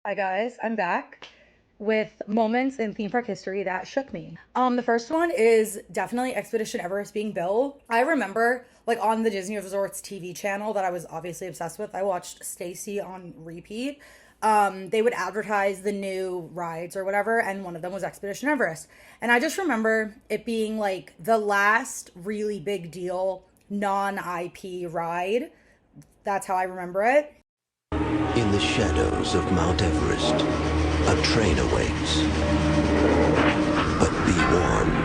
Hi guys, I'm back with moments in theme park history that shook me. The first one is definitely Expedition Everest being built. I remember like on the Disney Resorts TV channel that I was obviously obsessed with. I watched Stacy on repeat. They would advertise the new rides or whatever, and one of them was Expedition Everest. And I just remember it being like the last really big deal non-IP ride. That's how I remember it. In the shadows of Mount Everest, a train awaits. But be warned,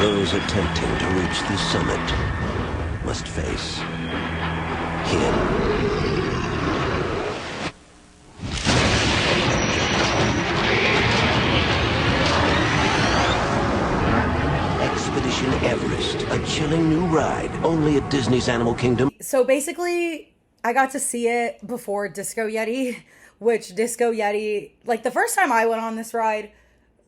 those attempting to reach the summit must face him. Expedition Everest, a chilling new ride, only at Disney's Animal Kingdom. So basically, I got to see it before Disco Yeti, which Disco Yeti, like the first time I went on this ride,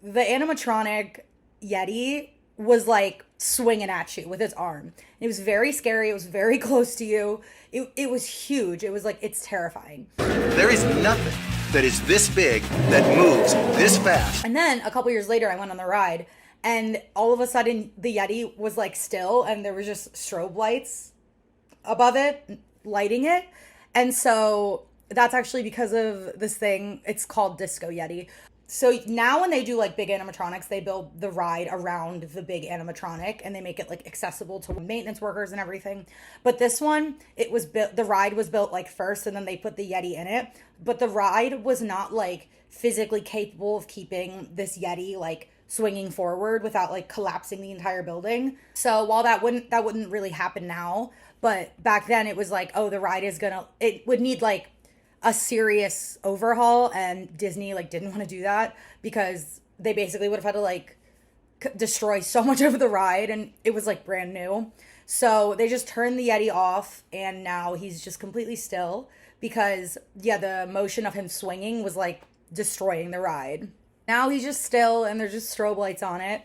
the animatronic Yeti was like swinging at you with its arm. It was very scary. It was very close to you. It was huge. It was like, it's terrifying. There is nothing that is this big that moves this fast. And then a couple years later, I went on the ride, and all of a sudden, the Yeti was like still, and there was just strobe lights above it, lighting it. And so that's actually because of this thing. It's called Disco Yeti. So now when they do like big animatronics, they build the ride around the big animatronic and they make it like accessible to maintenance workers and everything. But this one, it was built, the ride was built like first and then they put the Yeti in it. But the ride was not like physically capable of keeping this Yeti like swinging forward without like collapsing the entire building. So while that wouldn't really happen now, but back then it was like, oh, the ride is gonna, it would need like a serious overhaul, and Disney like didn't want to do that because they basically would have had to like destroy so much of the ride, and it was like brand new. So they just turned the Yeti off, and now he's just completely still because yeah, the motion of him swinging was like destroying the ride. Now he's just still, and there's just strobe lights on it.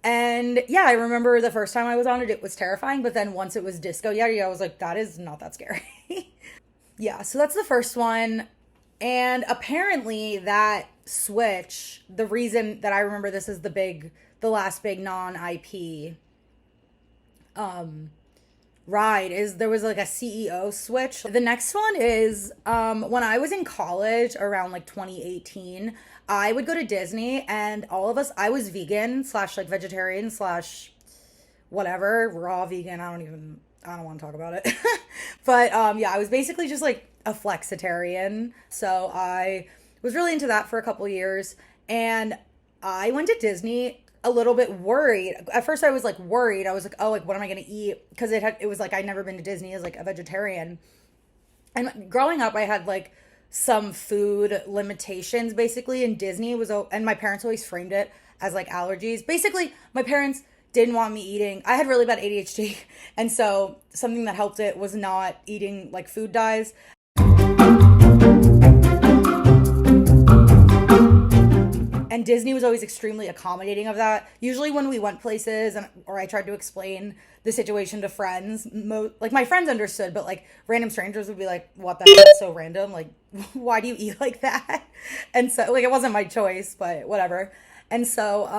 And yeah, I remember the first time I was on it, it was terrifying. But then once it was Disco Yeti, I was like, that is not that scary. Yeah, so that's the first one. And apparently that switch, the reason that I remember this is the last big non-IP ride is there was like a CEO switch. The next one is when I was in college around like 2018, I would go to Disney and all of us, I was vegan slash like vegetarian slash whatever, raw vegan. I don't want to talk about it. But yeah, I was basically just like a flexitarian. So I was really into that for a couple years. And I went to Disney a little bit worried. At first I was like worried. I was like, oh, like what am I going to eat? Because it was like I'd never been to Disney as like a vegetarian. And growing up I had like some food limitations basically, and Disney was, and my parents always framed it as like allergies. Basically, my parents didn't want me eating. I had really bad ADHD, and so something that helped it was not eating like food dyes. And Disney was always extremely accommodating of that. Usually when we went places or I tried to explain the situation to friends, like my friends understood, but like random strangers would be like, what the hell, that's so random. Like, why do you eat like that? And so like, it wasn't my choice, but whatever. And so,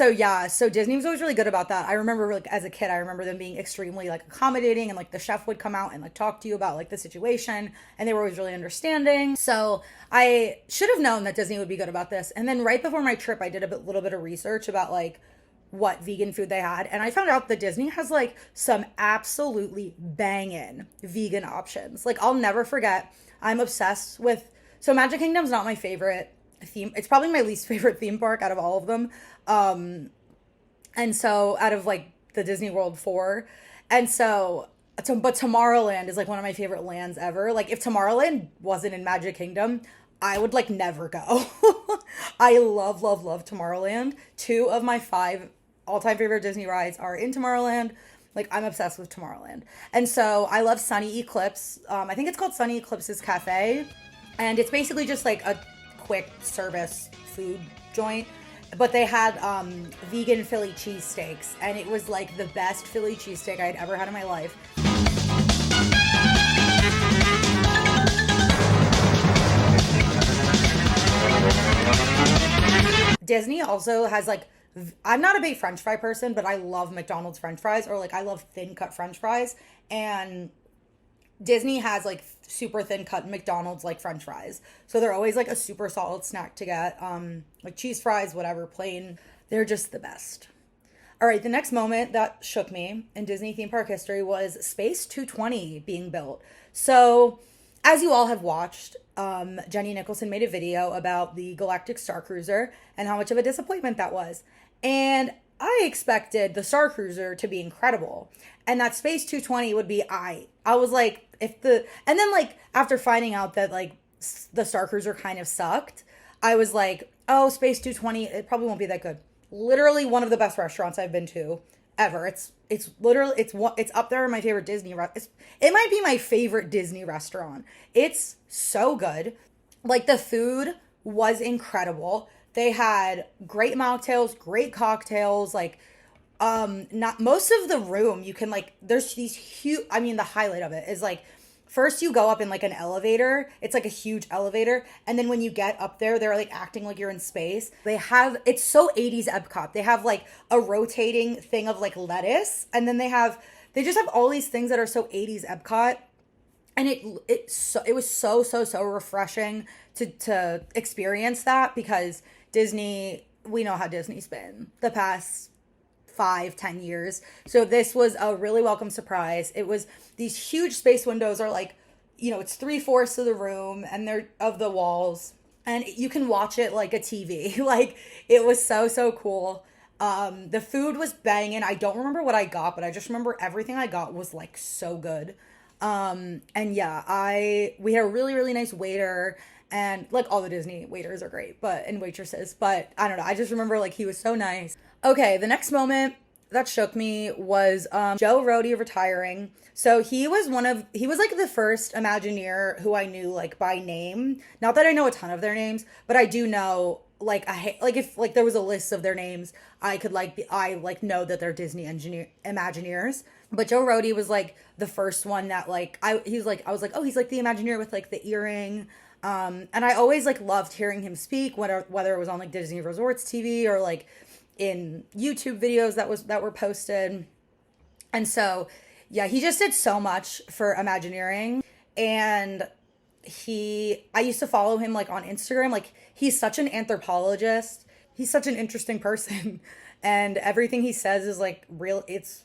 yeah, so Disney was always really good about that. I remember like as a kid, I remember them being extremely like accommodating, and like the chef would come out and like talk to you about like the situation, and they were always really understanding. So I should have known that Disney would be good about this. And then right before my trip, I did a little bit of research about like what vegan food they had, and I found out that Disney has like some absolutely banging vegan options. Like I'll never forget, I'm obsessed with, so Magic Kingdom's not my favorite theme. It's probably my least favorite theme park out of all of them. And so out of like the Disney World 4. And but Tomorrowland is like one of my favorite lands ever. Like if Tomorrowland wasn't in Magic Kingdom, I would like never go. I love, love, love Tomorrowland. 2 of my 5 all-time favorite Disney rides are in Tomorrowland. Like I'm obsessed with Tomorrowland. And so I love Sunny Eclipse. I think it's called Sunny Eclipse's Cafe. And it's basically just like a quick service food joint, but they had vegan Philly cheesesteaks, and it was like the best Philly cheesesteak I'd ever had in my life. Disney also has like, I'm not a big French fry person, but I love McDonald's French fries, or like I love thin cut French fries. And Disney has like super thin cut McDonald's like French fries. So they're always like a super solid snack to get. Like cheese fries, whatever, plain. They're just the best. All right, the next moment that shook me in Disney theme park history was Space 220 being built. So, as you all have watched, Jenny Nicholson made a video about the Galactic Star Cruiser and how much of a disappointment that was. And I expected the Star Cruiser to be incredible and that Space 220 would be I was like, and then like after finding out that like the Star Cruiser kind of sucked, I was like, oh, Space 220, it probably won't be that good. Literally one of the best restaurants I've been to ever. It's literally it's up there in my favorite Disney it might be my favorite Disney restaurant. It's so good. Like the food was incredible. They had great mocktails, great cocktails, like not most of the room you can like there's these huge, I mean the highlight of it is like first you go up in like an elevator. It's like a huge elevator, and then when you get up there they're like acting like you're in space. They have, it's so 80s Epcot. They have like a rotating thing of like lettuce, and then they just have all these things that are so 80s Epcot. And it was so refreshing to experience that, because Disney, we know how Disney's been the past 5-10 years. So this was a really welcome surprise. It was, these huge space windows are like, you know, it's 3/4 of the room and they're of the walls, and you can watch it like a TV. Like it was so cool. The food was banging. I don't remember what I got, but I just remember everything I got was like so good. And yeah, we had a really nice waiter, and like all the Disney waiters are great, and waitresses, but I don't know. I just remember like he was so nice. Okay, the next moment that shook me was Joe Rohde retiring. So he was like the first Imagineer who I knew like by name. Not that I know a ton of their names, but I do know like if like there was a list of their names, I could know that they're Disney Imagineers. But Joe Rohde was like the first one that like I was like, oh, he's like the Imagineer with like the earring. And I always like loved hearing him speak, whether it was on like Disney Resorts TV or like in YouTube videos that were posted. And so yeah, he just did so much for Imagineering. And I used to follow him like on Instagram. Like he's such an anthropologist. He's such an interesting person. And everything he says is like real. It's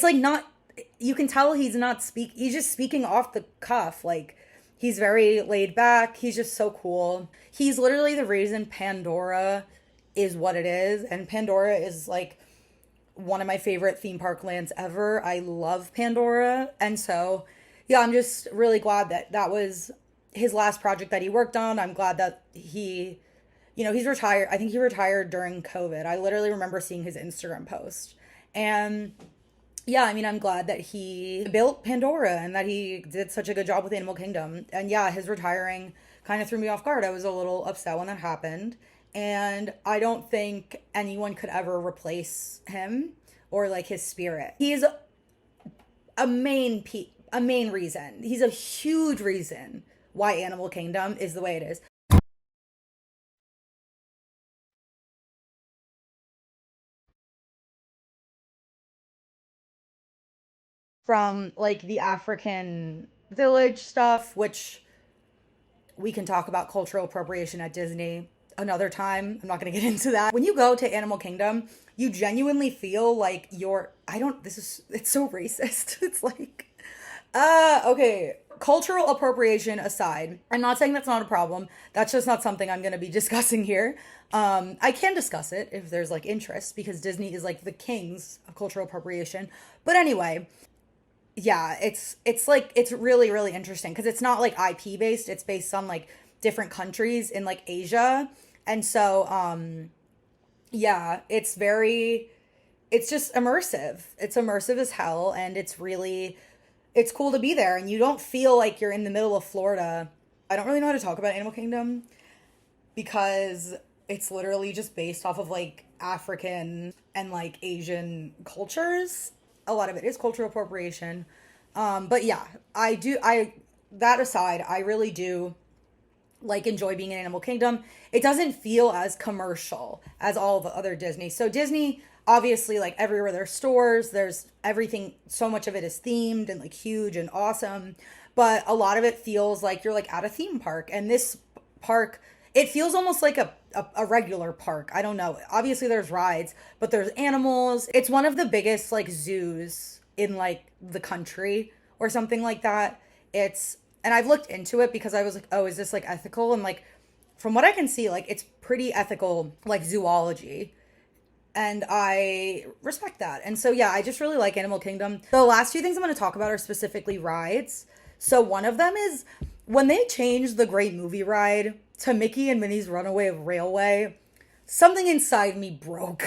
like not, you can tell he's just speaking off the cuff. Like he's very laid back. He's just so cool. He's literally the reason Pandora is what it is. And Pandora is like one of my favorite theme park lands ever. I love Pandora. And so, yeah, I'm just really glad that was his last project that he worked on. I'm glad that he's retired. I think he retired during COVID. I literally remember seeing his Instagram post. And yeah, I mean, I'm glad that he built Pandora and that he did such a good job with Animal Kingdom. And yeah, his retiring kind of threw me off guard. I was a little upset when that happened. And I don't think anyone could ever replace him or like his spirit. He's a main reason. He's a huge reason why Animal Kingdom is the way it is. From like the African village stuff, which we can talk about cultural appropriation at Disney another time. I'm not going to get into that. When you go to Animal Kingdom, you genuinely feel like it's so racist. It's like, okay. Cultural appropriation aside, I'm not saying that's not a problem. That's just not something I'm going to be discussing here. I can discuss it if there's like interest, because Disney is like the kings of cultural appropriation. But anyway, yeah, it's really interesting because it's not like IP based. It's based on like different countries in like Asia. And so, yeah, it's just immersive. It's immersive as hell. And it's cool to be there. And you don't feel like you're in the middle of Florida. I don't really know how to talk about Animal Kingdom because it's literally just based off of like African and like Asian cultures. A lot of it is cultural appropriation. But yeah, that aside, I really do like enjoy being in Animal Kingdom, it doesn't feel as commercial as all the other Disney. So Disney, obviously, like everywhere there's stores, there's everything, so much of it is themed and like huge and awesome. But a lot of it feels like you're like at a theme park. And this park, it feels almost like a regular park. I don't know. Obviously there's rides, but there's animals. It's one of the biggest like zoos in like the country or something like that. And I've looked into it because I was like, oh, is this like ethical? And like, from what I can see, like it's pretty ethical, like zoology. And I respect that. And so, yeah, I just really like Animal Kingdom. The last few things I'm going to talk about are specifically rides. So one of them is when they changed the Great Movie Ride to Mickey and Minnie's Runaway Railway, something inside me broke.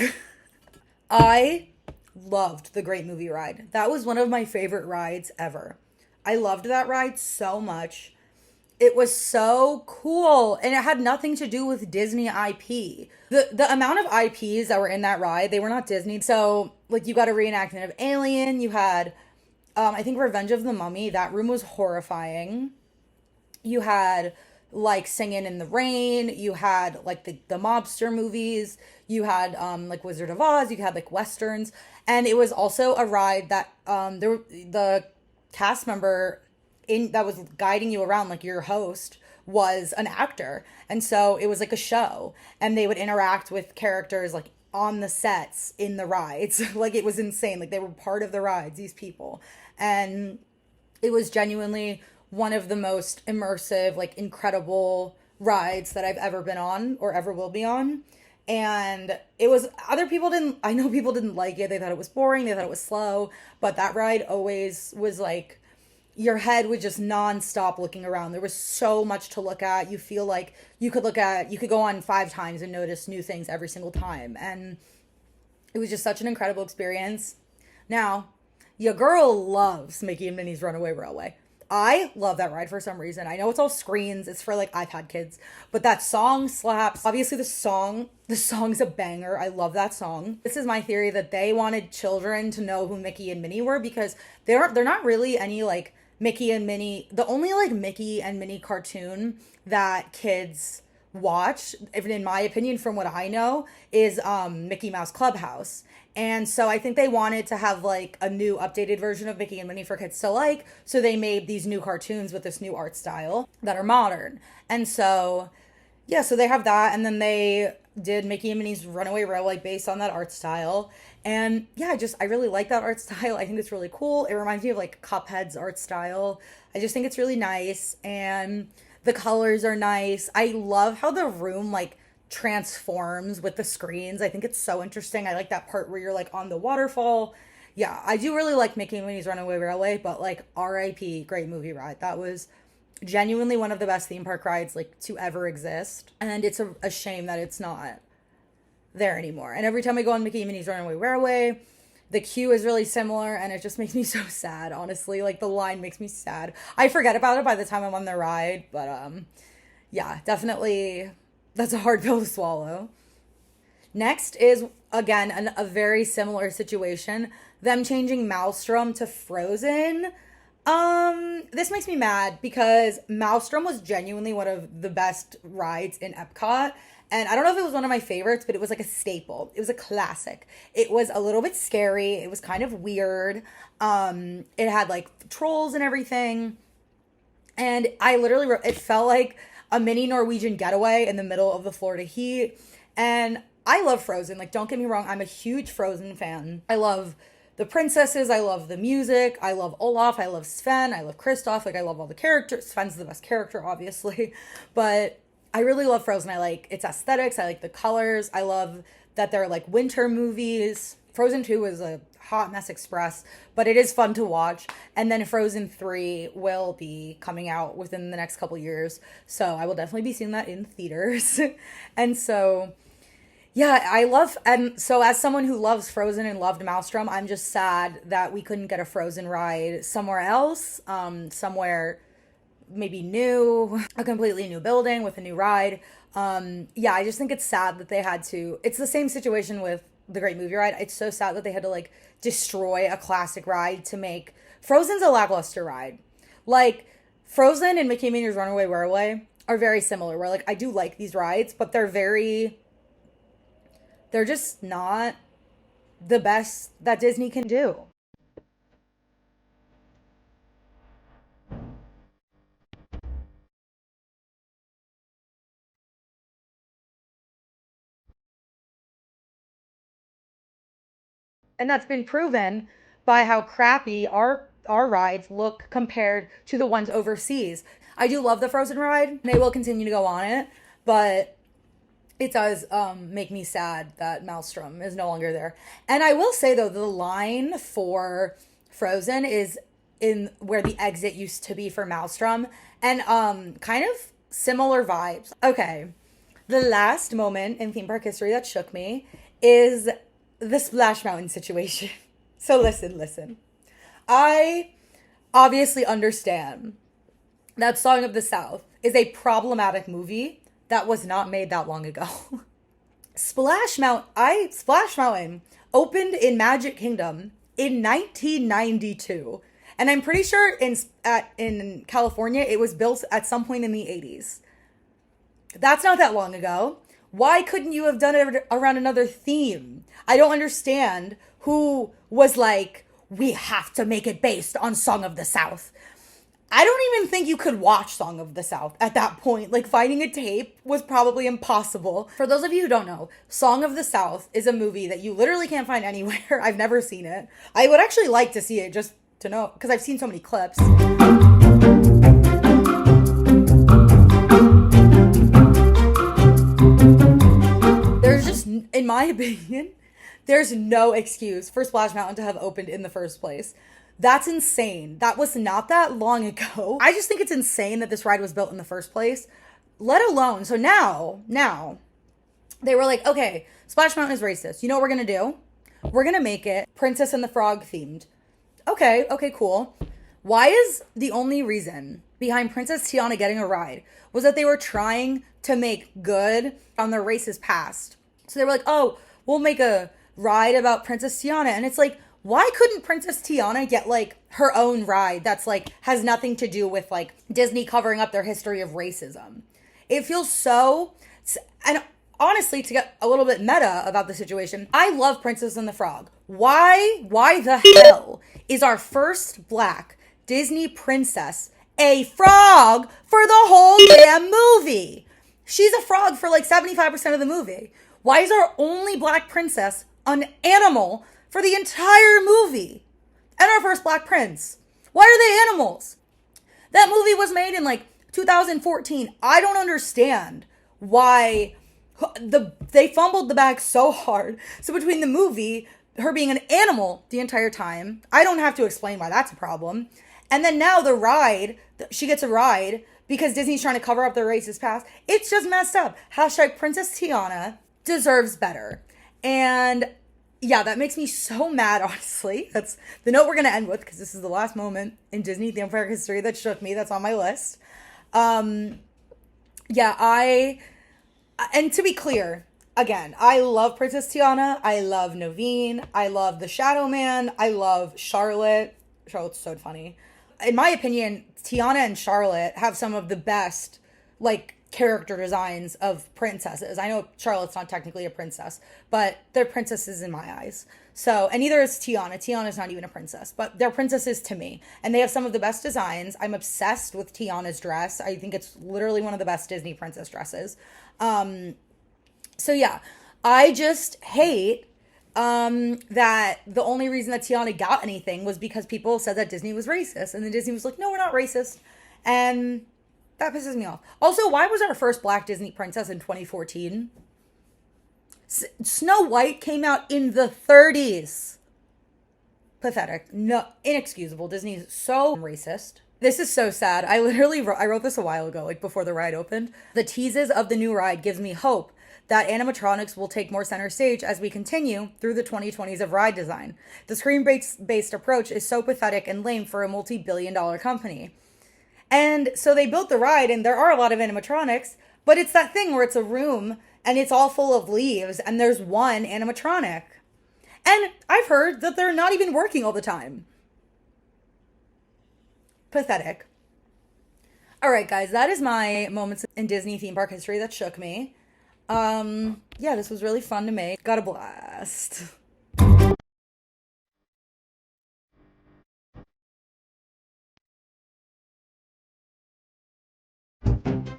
I loved the Great Movie Ride. That was one of my favorite rides ever. I loved that ride so much. It was so cool, and it had nothing to do with Disney IP. The amount of IPs that were in that ride, they were not Disney. So, like, you got a reenactment of Alien. You had, I think, Revenge of the Mummy. That room was horrifying. You had, like, Singing in the Rain. You had, like, the mobster movies. You had, like, Wizard of Oz. You had, like, Westerns. And it was also a ride that the cast member that was guiding you around, like your host, was an actor. And so it was like a show, and they would interact with characters like on the sets in the rides. Like, it was insane. Like, they were part of the rides, these people. And it was genuinely one of the most immersive, like incredible rides that I've ever been on or ever will be on. And it was, I know people didn't like it. They thought it was boring. They thought it was slow. But that ride always was like, your head was just nonstop looking around. There was so much to look at. You feel like you could go on 5 times and notice new things every single time. And it was just such an incredible experience. Now, your girl loves Mickey and Minnie's Runaway Railway. I love that ride for some reason. I know it's all screens. It's for like iPad kids, but that song slaps. Obviously the song's a banger. I love that song. This is my theory, that they wanted children to know who Mickey and Minnie were, because they're not really any like Mickey and Minnie. The only like Mickey and Minnie cartoon that kids watch, even in my opinion, from what I know, is Mickey Mouse Clubhouse. And so I think they wanted to have like a new updated version of Mickey and Minnie for kids to like. So they made these new cartoons with this new art style that are modern. And so, yeah, so they have that. And then they did Mickey and Minnie's Runaway Railway based on that art style. And yeah, I really like that art style. I think it's really cool. It reminds me of like Cuphead's art style. I just think it's really nice. And the colors are nice. I love how the room like transforms with the screens. I think it's so interesting. I like that part where you're like on the waterfall. Yeah, I do really like Mickey and Minnie's Runaway Railway, but like RIP Great Movie Ride. That was genuinely one of the best theme park rides like to ever exist. And it's a shame that it's not there anymore. And every time I go on Mickey and Minnie's Runaway Railway, the queue is really similar, and it just makes me so sad, honestly. Like, the line makes me sad. I forget about it by the time I'm on the ride, but yeah, definitely that's a hard pill to swallow. Next is, again, a very similar situation. Them changing Maelstrom to Frozen. This makes me mad because Maelstrom was genuinely one of the best rides in Epcot. And I don't know if it was one of my favorites, but it was like a staple. It was a classic. It was a little bit scary. It was kind of weird. It had like trolls and everything. And I literally it felt like a mini Norwegian getaway in the middle of the Florida heat. And I love Frozen. Like, don't get me wrong, I'm a huge Frozen fan. I love the princesses. I love the music. I love Olaf. I love Sven. I love Kristoff. Like, I love all the characters. Sven's the best character, obviously. But I really love Frozen. I like its aesthetics. I like the colors. I love that they're like winter movies. Frozen 2 is a hot mess express, but it is fun to watch. And then Frozen 3 will be coming out within the next couple years. So I will definitely be seeing that in theaters. And so, yeah, and so as someone who loves Frozen and loved Maelstrom, I'm just sad that we couldn't get a Frozen ride somewhere else, somewhere maybe new, a completely new building with a new ride. Yeah, I just think it's sad that they had to, it's the same situation with the Great Movie Ride. It's so sad that they had to like destroy a classic ride to make Frozen's a lackluster ride. Like, Frozen and Mickey and Minnie's Runaway Railway are very similar. Where like I do like these rides, but they're just not the best that Disney can do. And that's been proven by how crappy our rides look compared to the ones overseas. I do love the Frozen ride. They will continue to go on it, but it does make me sad that Maelstrom is no longer there. And I will say though, the line for Frozen is in where the exit used to be for Maelstrom, and kind of similar vibes. Okay, the last moment in theme park history that shook me is the Splash Mountain situation. So listen. I obviously understand that Song of the South is a problematic movie that was not made that long ago. Splash Mountain opened in Magic Kingdom in 1992. And I'm pretty sure in California it was built at some point in the 80s. That's not that long ago. Why couldn't you have done it around another theme? I don't understand who was like, we have to make it based on Song of the South. I don't even think you could watch Song of the South at that point. Like, finding a tape was probably impossible. For those of you who don't know, Song of the South is a movie that you literally can't find anywhere. I've never seen it. I would actually like to see it just to know, because I've seen so many clips. There's just, in my opinion, there's no excuse for Splash Mountain to have opened in the first place. That's insane. That was not that long ago. I just think it's insane that this ride was built in the first place, let alone. So now, they were like, okay, Splash Mountain is racist. You know what we're going to do? We're going to make it Princess and the Frog themed. Okay, cool. Why is the only reason behind Princess Tiana getting a ride was that they were trying to make good on their racist past? So they were like, oh, we'll make a ride about Princess Tiana. And it's like, why couldn't Princess Tiana get like her own ride that's like has nothing to do with like Disney covering up their history of racism? It feels so, and honestly, to get a little bit meta about the situation, I love Princess and the Frog. Why the hell is our first black Disney princess a frog for the whole damn movie? She's a frog for like 75% of the movie. Why is our only black princess an animal for the entire movie? And our first black prince. Why are they animals? That movie was made in like 2014. I don't understand why they fumbled the bag so hard. So between the movie, her being an animal the entire time, I don't have to explain why that's a problem. And then now the ride, she gets a ride because Disney's trying to cover up their racist past. It's just messed up. Hashtag Princess Tiana deserves better. And yeah, that makes me so mad, honestly. That's the note we're going to end with, because this is the last moment in Disney theme park history that shook me. That's on my list. And to be clear, again, I love Princess Tiana. I love Naveen. I love the Shadow Man. I love Charlotte. Charlotte's so funny. In my opinion, Tiana and Charlotte have some of the best, like, character designs of princesses. I know Charlotte's not technically a princess, but they're princesses in my eyes. So, and neither is Tiana. Tiana's not even a princess, but they're princesses to me. And they have some of the best designs. I'm obsessed with Tiana's dress. I think it's literally one of the best Disney princess dresses. So yeah, I just hate that the only reason that Tiana got anything was because people said that Disney was racist. And then Disney was like, no, we're not racist. And that pisses me off. Also, why was our first black Disney princess in 2014? Snow White came out in the 30s. Pathetic. No, inexcusable. Disney's so racist. This is so sad. I wrote this a while ago, like before the ride opened. The teases of the new ride gives me hope that animatronics will take more center stage as we continue through the 2020s of ride design. The screen-based approach is so pathetic and lame for a multi-billion-dollar company. And so they built the ride, and there are a lot of animatronics, but it's that thing where it's a room and it's all full of leaves and there's one animatronic. And I've heard that they're not even working all the time. Pathetic. All right, guys, that is my moments in Disney theme park history that shook me. Yeah, this was really fun to make. Got a blast.